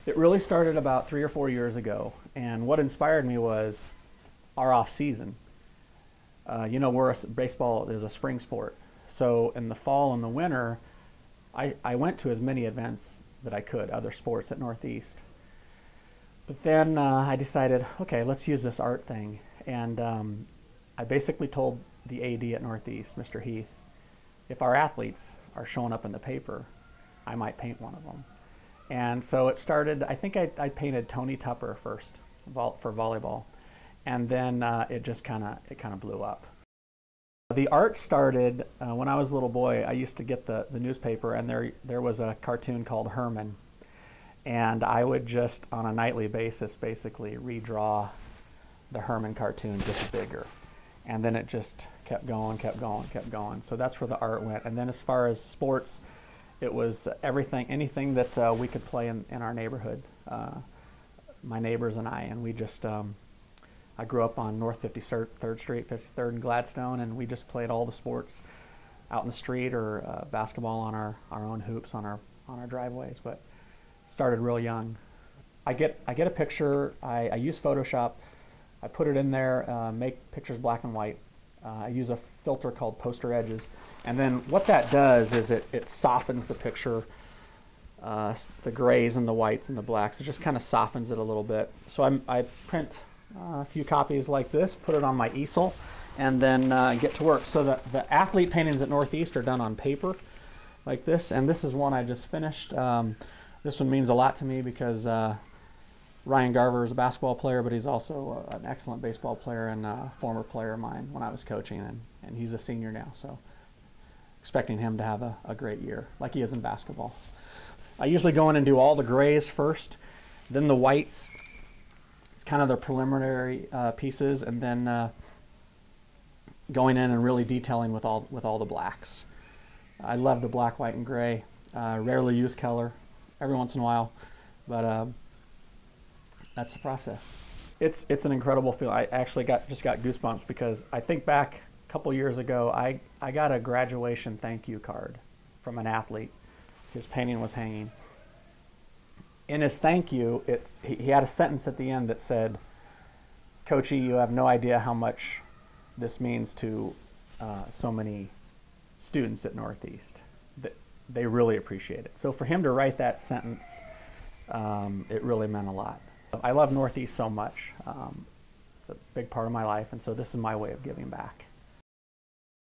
It really started about 3 or 4 years ago, and what inspired me was our off season. Baseball is a spring sport, so in the fall and the winter, I went to as many events that I could, other sports at Northeast. But then I decided, okay, let's use this art thing, and I basically told the AD at Northeast, Mr. Heath, if our athletes are showing up in the paper, I might paint one of them. And so it started, I think I painted Tony Tupper first for volleyball. And then it just kind of blew up. The art started when I was a little boy. I used to get the newspaper, and there was a cartoon called Herman. And I would just, on a nightly basis, basically redraw the Herman cartoon just bigger. And then it just kept going, kept going, kept going. So that's where the art went. And then as far as sports, it was anything that we could play in our neighborhood. My neighbors and and we just, I grew up on North 53rd Street, 53rd and Gladstone, and we just played all the sports out in the street or basketball on our own hoops on our driveways. But started real young. I get a picture. I use Photoshop. I put it in there, make pictures black and white. I use a filter called Poster Edges. And then what that does is it softens the picture, the grays and the whites and the blacks. It just kind of softens it a little bit. So I print a few copies like this, put it on my easel, and then get to work. So the athlete paintings at Northeast are done on paper like this. And this is one I just finished. This one means a lot to me because Ryan Garver is a basketball player, but he's also an excellent baseball player and a former player of mine when I was coaching, and he's a senior now. So expecting him to have a great year, like he is in basketball. I usually go in and do all the grays first, then the whites. It's kind of the preliminary pieces, and then going in and really detailing with all the blacks. I love the black, white, and gray. Rarely use color, every once in a while, but that's the process. It's an incredible feeling. I actually just got goosebumps because I think back a couple years ago, I got a graduation thank you card from an athlete. His painting was hanging. In his thank you, he had a sentence at the end that said, "Coachy, you have no idea how much this means to so many students at Northeast. They really appreciate it." So for him to write that sentence, it really meant a lot. I love Northeast so much. It's a big part of my life, and so this is my way of giving back.